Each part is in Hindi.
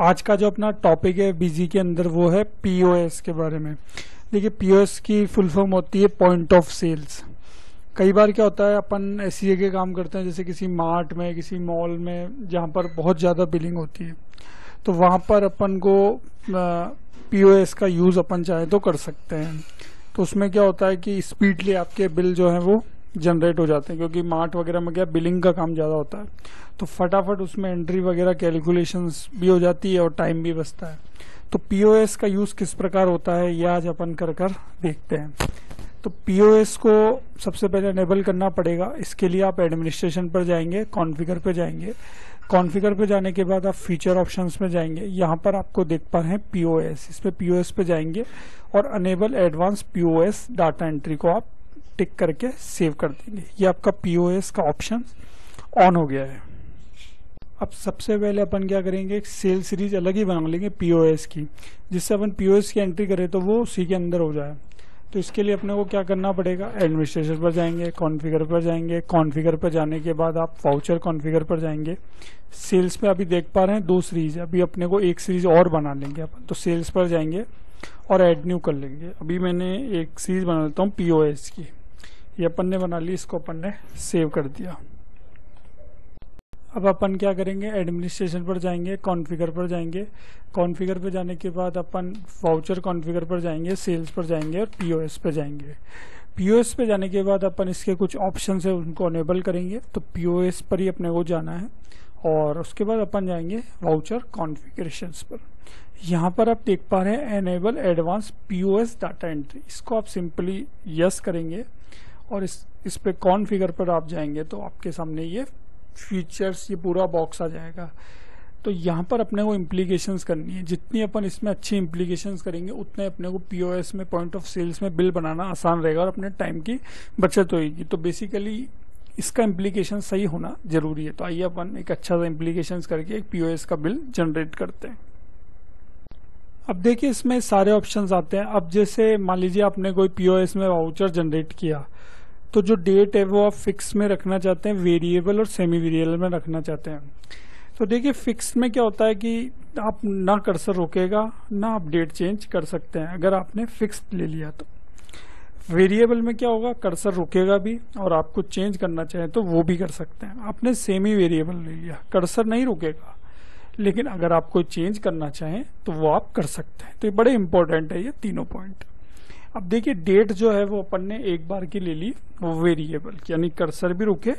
आज का जो अपना टॉपिक है बीजी के अंदर वो है पीओएस के बारे में। देखिए, पीओएस की फुल फॉर्म होती है पॉइंट ऑफ सेल्स। कई बार क्या होता है, अपन ऐसी जगह काम करते हैं जैसे किसी मार्ट में, किसी मॉल में, जहाँ पर बहुत ज़्यादा बिलिंग होती है, तो वहाँ पर अपन को पीओएस का यूज़ अपन चाहे तो कर सकते हैं। तो उसमें क्या होता है कि स्पीडली आपके बिल जो है वो जनरेट हो जाते हैं, क्योंकि मार्ट वगैरह में क्या बिलिंग का काम ज़्यादा होता है, तो फटाफट उसमें एंट्री वगैरह कैलकुलेशंस भी हो जाती है और टाइम भी बचता है। तो पीओएस का यूज़ किस प्रकार होता है ये आज अपन कर देखते हैं। तो पीओएस को सबसे पहले एनेबल करना पड़ेगा। इसके लिए आप एडमिनिस्ट्रेशन पर जाएंगे, कॉन्फ़िगर पे जाएंगे। कॉन्फ़िगर पे जाने के बाद आप फीचर ऑप्शंस में जाएंगे। यहाँ पर आपको देख पा रहे हैं पीओएस, इस पे पीओएस पे जाएंगे और enable advance POS data entry को आप टिक करके सेव कर देंगे। ये आपका पीओएस का ऑप्शन ऑन हो गया है। अब सबसे पहले अपन क्या करेंगे, एक सेल सीरीज अलग ही बना लेंगे पीओएस की, जिससे अपन पीओएस की एंट्री करें तो वो उसी के अंदर हो जाए। तो इसके लिए अपने को क्या करना पड़ेगा, एडमिनिस्ट्रेशन पर जाएंगे, कॉन्फ़िगर पर जाएंगे। कॉन्फ़िगर पर जाने के बाद आप वाउचर कॉन्फ़िगर पर जाएंगे। सेल्स में अभी देख पा रहे हैं 2 सीरीज है, अभी अपने को एक सीरीज और बना लेंगे अपन। तो सेल्स पर जाएंगे और एड न्यू कर लेंगे। अभी मैंने एक सीरीज बना लेता हूँ पीओएस की, ये अपन ने बना ली, इसको अपन ने सेव कर दिया। अब अपन क्या करेंगे, एडमिनिस्ट्रेशन पर जाएंगे, कॉन्फ़िगर पर जाएंगे। कॉन्फ़िगर पर जाने के बाद अपन वाउचर कॉन्फ़िगर पर जाएंगे, सेल्स पर जाएंगे और पीओएस पर जाएंगे। पीओएस पे जाने के बाद अपन इसके कुछ ऑप्शन है उनको अनेबल करेंगे। तो पीओएस पर ही अपने को जाना है और उसके बाद अपन जाएंगे वाउचर कॉन्फ़िगरेशंस पर। यहाँ पर आप देख पा रहे हैं enable advance POS data entry, इसको आप सिंपली यस करेंगे और इस पे कॉन्फ़िगर पर आप जाएंगे तो आपके सामने ये फीचर्स, ये पूरा बॉक्स आ जाएगा। तो यहाँ पर अपने को इम्प्लीकेशंस करनी है। जितनी अपन इसमें अच्छी इम्प्लीकेशंस करेंगे उतने अपने को पीओएस में, पॉइंट ऑफ सेल्स में बिल बनाना आसान रहेगा और अपने टाइम की बचत होगी। तो बेसिकली इसका इम्प्लीकेशन सही होना जरूरी है। तो आइए अपन एक अच्छा सा इम्प्लीकेशंस करके एक पीओएस का बिल जनरेट करते हैं। अब देखिए, इसमें सारे ऑप्शंस आते हैं। अब जैसे मान लीजिए आपने कोई पीओएस में वाउचर जनरेट किया, तो जो डेट है वो आप फिक्स में रखना चाहते हैं, वेरिएबल और सेमी वेरिएबल में रखना चाहते हैं। तो देखिए, फिक्स में क्या होता है कि आप ना कर्सर रोकेगा ना आप डेट चेंज कर सकते हैं अगर आपने फिक्स ले लिया। तो वेरिएबल में क्या होगा, कर्सर रुकेगा भी और आपको चेंज करना चाहे तो वो भी कर सकते हैं। आपने सेमी वेरिएबल ले लिया, कर्सर नहीं रुकेगा, लेकिन अगर आप कोई चेंज करना चाहें तो वो आप कर सकते हैं। तो ये बड़े इंपॉर्टेंट है ये तीनों पॉइंट। अब देखिए, डेट जो है वो अपन ने एक बार की ले ली, वो वेरिएबल यानी कर्सर भी रुके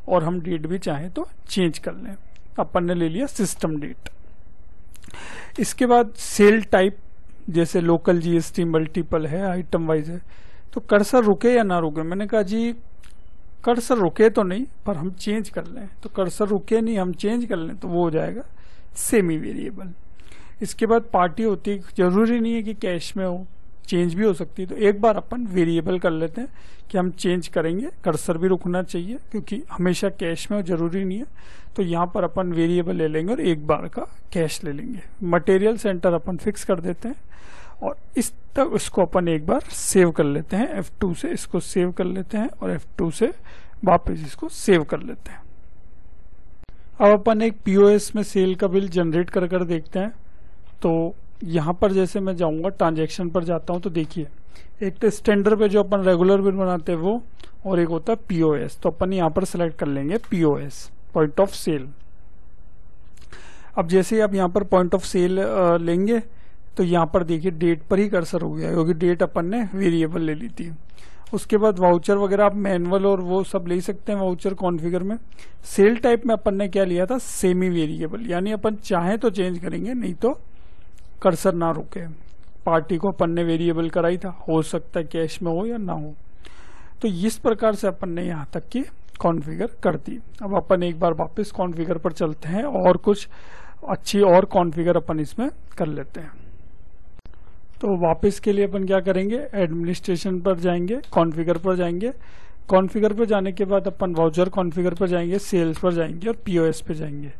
और हम डेट भी चाहें तो चेंज कर लें। अपन ने ले लिया सिस्टम डेट। इसके बाद सेल टाइप, जैसे लोकल जीएसटी, मल्टीपल है, आइटम वाइज है। तो कर्सर रुके या ना रुके, मैंने कहा जी कर्सर रुके तो नहीं पर हम चेंज कर लें। तो कर्सर रुके नहीं, हम चेंज कर लें तो वो हो जाएगा सेमी वेरिएबल। इसके बाद पार्टी होती है, जरूरी नहीं है कि कैश में हो, चेंज भी हो सकती है। तो एक बार अपन वेरिएबल कर लेते हैं कि हम चेंज करेंगे, कर्सर भी रुकना चाहिए क्योंकि हमेशा कैश में हो, जरूरी नहीं है। तो यहाँ पर अपन वेरिएबल ले लेंगे और एक बार का कैश ले लेंगे। मटेरियल सेंटर अपन फिक्स कर देते हैं और इस तक इसको अपन एक बार सेव कर लेते हैं। F2 से इसको सेव कर लेते हैं और F2 से वापस इसको सेव कर लेते हैं। अब अपन एक पीओएस में सेल का बिल जनरेट कर देखते हैं। तो यहाँ पर जैसे मैं जाऊंगा, ट्रांजैक्शन पर जाता हूँ, तो देखिए एक तो स्टैंडर्ड पे जो अपन रेगुलर बिल बनाते हैं वो, और एक होता है पीओएस। तो अपन यहाँ पर सेलेक्ट कर लेंगे पीओएस, पॉइंट ऑफ सेल। अब जैसे आप यहाँ पर पॉइंट ऑफ सेल लेंगे तो यहाँ पर देखिए डेट पर ही कर्सर हो गया, क्योंकि डेट अपन ने वेरिएबल ले ली थी। उसके बाद वाउचर वगैरह आप मैनुअल और वो सब ले सकते हैं वाउचर कॉन्फ़िगर में। सेल टाइप में अपन ने क्या लिया था, सेमी वेरिएबल, यानी अपन चाहें तो चेंज करेंगे, नहीं तो कर्सर ना रुके। पार्टी को अपन ने वेरिएबल कराई था, हो सकता है कैश में हो या ना हो। तो इस प्रकार से अपन ने यहाँ तक की कॉन्फ़िगर कर दी। अब अपन एक बार वापस कॉन्फ़िगर पर चलते हैं और कुछ अच्छी और कॉन्फ़िगर अपन इसमें कर लेते हैं। तो वापस के लिए अपन क्या करेंगे, एडमिनिस्ट्रेशन पर जाएंगे, कॉन्फ़िगर पर जाएंगे। कॉन्फ़िगर पर जाने के बाद अपन वाउचर कॉन्फ़िगर पर जाएंगे, सेल्स पर जाएंगे और पीओएस पे जाएंगे।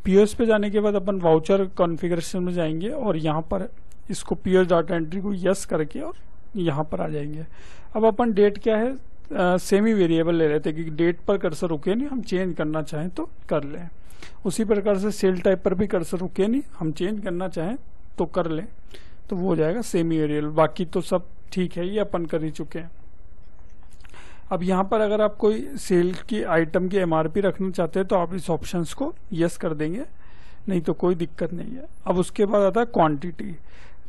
पीओएस पे जाने के बाद अपन वाउचर कॉन्फ़िगरेशन में जाएंगे और यहाँ पर इसको पीओएस डाटा एंट्री को यस करके और यहाँ पर आ जाएंगे। अब अपन डेट क्या है, सेमी वेरिएबल ले लेते हैं क्योंकि डेट पर कर्सर रुके नहीं, हम चेंज करना चाहें तो कर लें। उसी प्रकार से सेल टाइप पर भी कर्सर रुके नहीं, हम चेंज करना चाहें तो कर लें, तो वो हो जाएगा सेमी वेरिएबल। बाकी तो सब ठीक है, ये अपन कर ही चुके हैं। अब यहाँ पर अगर आप कोई सेल की आइटम की एमआरपी रखना चाहते हैं तो आप इस ऑप्शंस को यस कर देंगे, नहीं तो कोई दिक्कत नहीं है। अब उसके बाद आता है क्वांटिटी।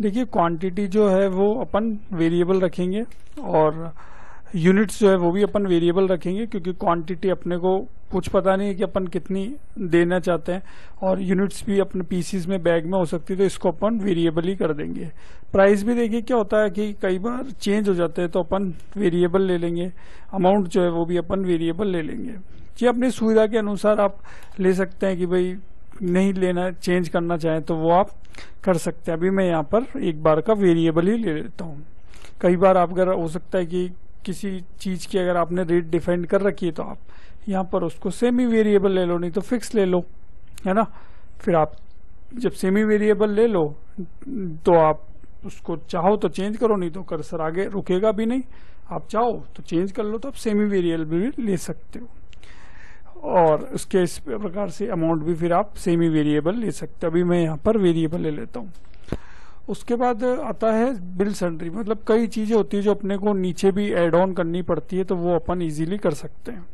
देखिए क्वांटिटी जो है वो अपन वेरिएबल रखेंगे और यूनिट्स जो है वो भी अपन वेरिएबल रखेंगे, क्योंकि क्वांटिटी अपने को कुछ पता नहीं है कि अपन कितनी देना चाहते हैं, और यूनिट्स भी अपने पीसीज में बैग में हो सकती है, तो इसको अपन वेरिएबल ही कर देंगे। प्राइस भी देखिए क्या होता है कि कई बार चेंज हो जाते हैं तो अपन वेरिएबल ले लेंगे, अमाउंट जो है वो भी अपन वेरिएबल ले लेंगे। ये अपनी सुविधा के अनुसार आप ले सकते हैं कि भाई नहीं लेना, चेंज करना चाहें तो वो आप कर सकते हैं। अभी मैं यहाँ पर एक बार का वेरिएबल ही ले लेता हूँ। कई बार आप अगर हो सकता है कि किसी चीज की अगर आपने रेट डिफाइन कर रखी है तो आप यहाँ पर उसको सेमी वेरिएबल ले लो, नहीं तो फिक्स ले लो, है ना। फिर आप जब सेमी वेरिएबल ले लो तो आप उसको चाहो तो चेंज करो, नहीं तो कर्सर आगे रुकेगा भी नहीं। आप चाहो तो चेंज कर लो, तो आप सेमी वेरिएबल भी ले सकते हो, और उसके इस प्रकार से अमाउंट भी फिर आप सेमी वेरिएबल ले सकते हो। अभी मैं यहाँ पर वेरिएबल ले लेता हूँ। उसके बाद आता है बिल सन्ड्री, मतलब कई चीजें होती है जो अपने को नीचे भी एड ऑन करनी पड़ती है, तो वो अपन इजीली कर सकते हैं।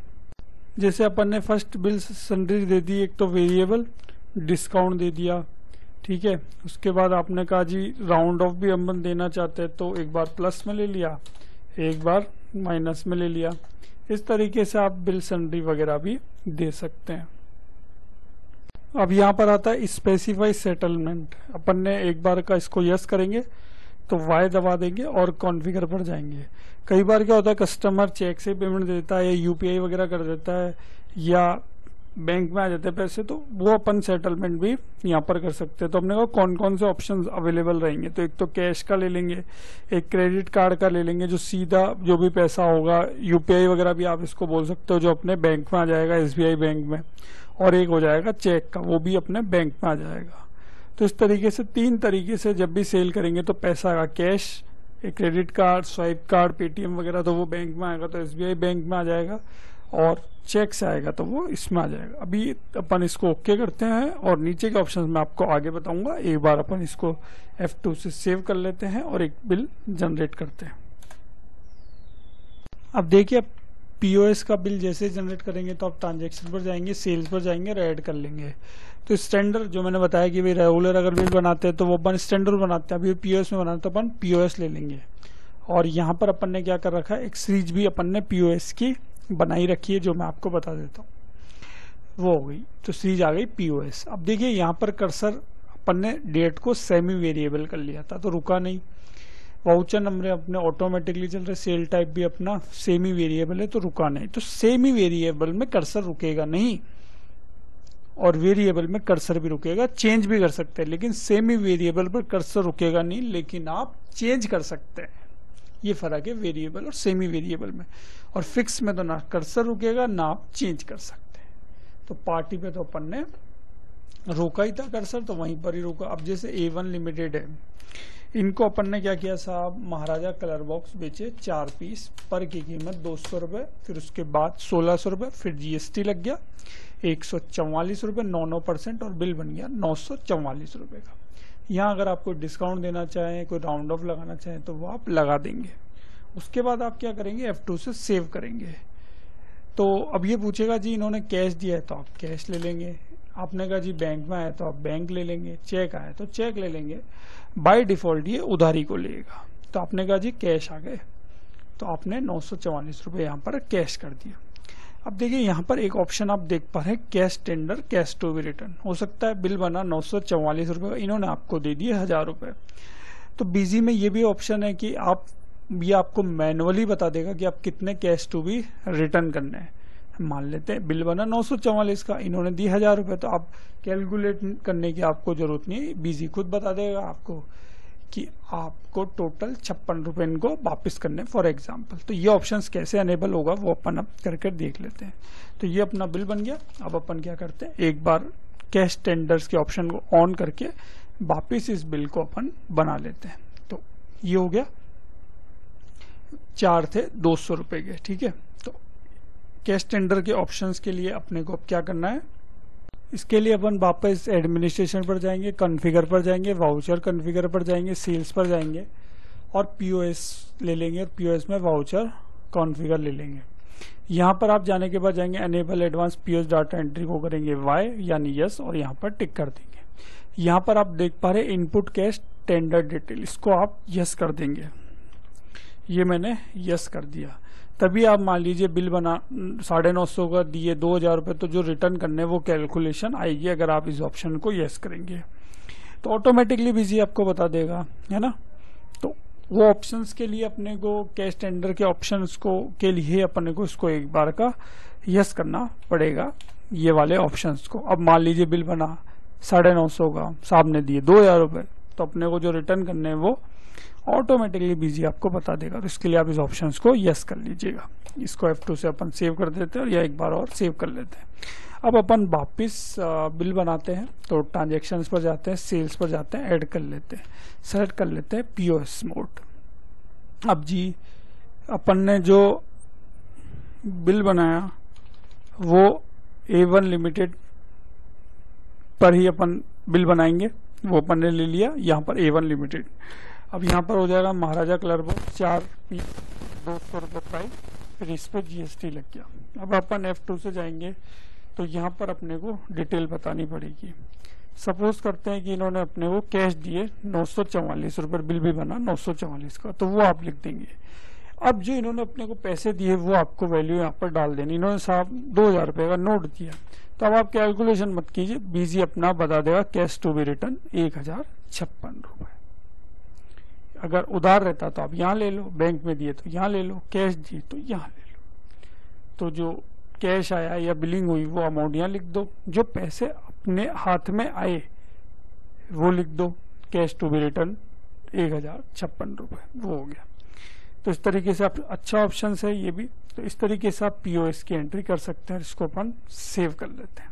जैसे अपन ने फर्स्ट बिल सन्ड्री दे दी, एक तो वेरिएबल डिस्काउंट दे दिया, ठीक है। उसके बाद आपने कहा जी राउंड ऑफ भी अपन देना चाहते हैं, तो एक बार प्लस में ले लिया, एक बार माइनस में ले लिया। इस तरीके से आप बिल सन्ड्री वगैरह भी दे सकते हैं। अब यहाँ पर आता है स्पेसिफाई सेटलमेंट। अपन ने एक बार का इसको यस करेंगे तो वाई दबा देंगे और कॉन्फ़िगर पर जाएंगे। कई बार क्या होता है कस्टमर चेक से पेमेंट देता है या यूपीआई वगैरह कर देता है या बैंक में आ जाते हैं पैसे, तो वो अपन सेटलमेंट भी यहाँ पर कर सकते हैं। तो हमने कहा कौन कौन से ऑप्शंस अवेलेबल रहेंगे, तो एक तो कैश का ले लेंगे, एक क्रेडिट कार्ड का ले लेंगे जो सीधा जो भी पैसा होगा, यूपीआई वगैरह भी आप इसको बोल सकते हो, जो अपने बैंक में आ जाएगा एसबीआई बैंक में, और एक हो जाएगा चेक का, वो भी अपने बैंक में आ जाएगा। तो इस तरीके से 3 तरीके से जब भी सेल करेंगे तो पैसा आएगा, कैश, एक credit card, swipe card, Paytm वगैरह, तो वो बैंक में आएगा तो एसबीआई बैंक में आ जाएगा, और चेक से आएगा तो वो इसमें आ जाएगा। अभी अपन इसको ओके करते हैं और नीचे के ऑप्शन मैं आपको आगे बताऊंगा। एक बार अपन इसको F2 से सेव कर लेते हैं और एक बिल जनरेट करते हैं। अब देखिए पीओएस का बिल जैसे जनरेट करेंगे तो आप ट्रांजैक्शन पर जाएंगे, सेल्स पर जाएंगे और ऐड कर लेंगे। तो स्टैंडर्ड जो मैंने बताया कि भाई रेगुलर अगर बिल बनाते हैं तो वो अपन स्टैंडर्ड बनाते हैं, अभी पीओएस में बनाते तो अपन पीओएस ले लेंगे। और यहाँ पर अपन ने क्या कर रखा है, एक सीरीज भी अपन ने पीओएस की बनाई रखी है जो मैं आपको बता देता हूँ, वो हो गई। तो सीरीज आ गई पीओएस। अब देखिए यहाँ पर कर्सर अपन ने डेट को सेमी वेरिएबल कर लिया था तो रुका नहीं, वाउचर नंबर अपने ऑटोमेटिकली चल रहे, सेल टाइप भी अपना सेमी वेरिएबल है तो रुका नहीं। तो सेमी वेरिएबल में कर्सर रुकेगा नहीं और वेरिएबल में कर्सर भी रुकेगा, चेंज भी कर सकते हैं, लेकिन सेमी वेरिएबल पर कर्सर रुकेगा नहीं, लेकिन आप चेंज कर सकते हैं। ये फर्क है वेरिएबल और सेमी वेरिएबल में। और फिक्स में तो ना कर्सर रुकेगा ना आप चेंज कर सकते हैं। तो पार्टी पे तो अपन ने रोका ही था कर्सर, तो वहीं पर ही रोका। अब जैसे A1 लिमिटेड है, इनको अपन ने क्या किया साहब, महाराजा कलर बॉक्स बेचे 4 पीस, पर की कीमत 200 रुपये, फिर उसके बाद 1600 रुपये, फिर जीएसटी लग गया 144 रुपये 9% और बिल बन गया 944 रुपये का। यहाँ अगर आप कोई डिस्काउंट देना चाहें, कोई राउंड ऑफ लगाना चाहें तो वो आप लगा देंगे। उसके बाद आप क्या करेंगे, F2 से सेव करेंगे। तो अब ये पूछेगा जी इन्होंने कैश दिया है तो आप कैश ले लेंगे, आपने कहा जी बैंक में आया तो आप बैंक ले लेंगे, चेक आया तो चेक ले लेंगे। बाय डिफॉल्ट ये उधारी को लेगा, तो आपने कहा जी कैश आ गए तो आपने 944 रुपये यहाँ पर कैश कर दिया। अब देखिए यहाँ पर एक ऑप्शन आप देख पा रहे हैं, cash tender, cash to be return. हो सकता है बिल बना 944 रुपये, इन्होंने आपको दे दिए 1000 रुपये। तो बिजी में ये भी ऑप्शन है कि आप ये आपको मैनुअली बता देगा कि आप कितने कैश टू बी रिटर्न करने हैं। मान लेते हैं बिल बना 944 का, इन्होंने दी 1000 रुपये, तो आप कैलकुलेट करने की आपको जरूरत नहीं है, बिजी खुद बता देगा आपको कि आपको टोटल 56 रुपये इनको वापस करने फॉर एग्जाम्पल। तो ये ऑप्शंस कैसे अनेबल होगा वो अपन अब करके देख लेते हैं। तो ये अपना बिल बन गया। अब अपन क्या करते हैं, एक बार कैश टेंडर्स के ऑप्शन को ऑन करके वापस इस बिल को अपन बना लेते हैं। तो ये हो गया। 4 थे 200 रुपये के, ठीक है। तो कैश टेंडर के ऑप्शंस के लिए अपने को अब क्या करना है, इसके लिए अपन वापस एडमिनिस्ट्रेशन पर जाएंगे, कॉन्फ़िगर पर जाएंगे, वाउचर कॉन्फ़िगर पर जाएंगे, सेल्स पर जाएंगे और पीओएस ले लेंगे और पीओएस में वाउचर कॉन्फ़िगर ले लेंगे। यहाँ पर आप जाने के बाद जाएंगे enable advance POS data entry को करेंगे वाई यानी यस और यहाँ पर टिक कर देंगे। यहाँ पर आप देख पा रहे इनपुट कैश टेंडर डिटेल, इसको आप यस कर देंगे। ये मैंने यस कर दिया। तभी आप मान लीजिए बिल बना 950 का दिए 2000 रुपये, तो जो रिटर्न करने वो कैलकुलेशन आएगी अगर आप इस ऑप्शन को यस करेंगे तो ऑटोमेटिकली बिजी आपको बता देगा, है ना। तो वो ऑप्शंस के लिए अपने को कैश टेंडर के ऑप्शंस को के लिए अपने को इसको एक बार का यस करना पड़ेगा, ये वाले ऑप्शंस को। अब मान लीजिए बिल बना 950 का, साहब ने दिए 2000 रुपये, तो अपने को जो रिटर्न करने हैं वो ऑटोमेटिकली बिजी आपको बता देगा। तो इसके लिए आप इस ऑप्शंस को यस कर लीजिएगा। इसको F2 से अपन सेव कर देते हैं और या एक बार और सेव कर लेते हैं। अब अपन वापस बिल बनाते हैं, तो ट्रांजैक्शंस पर जाते हैं, सेल्स पर जाते हैं, ऐड कर लेते हैं, सेलेक्ट कर लेते हैं पीओएस मोड। अब जी अपन ने जो बिल बनाया वो A1 लिमिटेड पर ही अपन बिल बनाएंगे, वो अपन ने ले लिया यहाँ पर A1 लिमिटेड। अब यहाँ पर हो जाएगा महाराजा क्लर्क 4 पीस 200 रुपये प्राइस, फिर इस पर GST लग गया। अब अपन F2 से जाएंगे तो यहाँ पर अपने को डिटेल बतानी पड़ेगी। सपोज करते हैं कि इन्होंने अपने को कैश दिए 944 रुपये, बिल भी बना 944 का, तो वो आप लिख देंगे। अब जो इन्होंने अपने को पैसे दिए वो आपको वैल्यू यहाँ पर डाल देनी। इन्होंने साहब 2000 रुपये का नोट दिया, तो अब आप कैलकुलेशन मत कीजिए, बीजी अपना बता देगा कैश टू बी रिटर्न 1056 रुपये। अगर उधार रहता तो आप यहाँ ले लो, बैंक में दिए तो यहाँ ले लो, कैश दिए तो यहाँ ले लो। तो जो कैश आया या बिलिंग हुई वो अमाउंट यहाँ लिख दो, जो पैसे अपने हाथ में आए वो लिख दो, कैश टू बी रिटर्न 1056 रुपये, वो हो गया। तो इस तरीके से आप अच्छा ऑप्शन है ये भी। तो इस तरीके से आप पीओएस की एंट्री कर सकते हैं। इसको अपन सेव कर लेते हैं।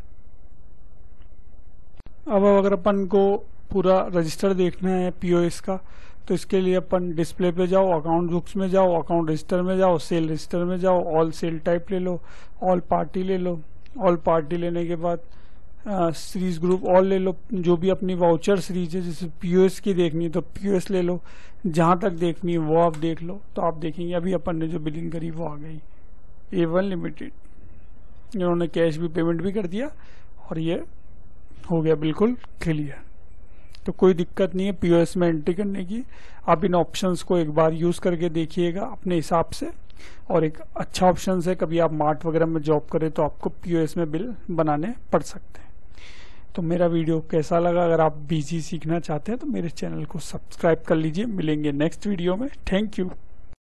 अब अगर अपन को पूरा रजिस्टर देखना है पीओएस का, तो इसके लिए अपन डिस्प्ले पे जाओ, अकाउंट बुक्स में जाओ, अकाउंट रजिस्टर में जाओ, सेल रजिस्टर में जाओ, ऑल सेल टाइप ले लो, ऑल पार्टी ले लो। ऑल पार्टी लेने के बाद सीरीज ग्रुप ऑल ले लो। जो भी अपनी वाउचर सीरीज है, जैसे पीओएस की देखनी है तो पीओएस ले लो, जहां तक देखनी है वो आप देख लो। तो आप देखेंगे अभी अपन ने जो बिलिंग करी वो आ गई A1 लिमिटेड। इन्होंने कैश भी पेमेंट भी कर दिया और ये हो गया बिल्कुल क्लियर। तो कोई दिक्कत नहीं है पीओएस में एंट्री करने की। आप इन ऑप्शंस को एक बार यूज करके देखिएगा अपने हिसाब से, और एक अच्छा ऑप्शन है, कभी आप मार्ट वगैरह में जॉब करें तो आपको पीओएस में बिल बनाने पड़ सकते हैं। तो मेरा वीडियो कैसा लगा, अगर आप बीजी सीखना चाहते हैं तो मेरे चैनल को सब्सक्राइब कर लीजिए। मिलेंगे नेक्स्ट वीडियो में। Thank you.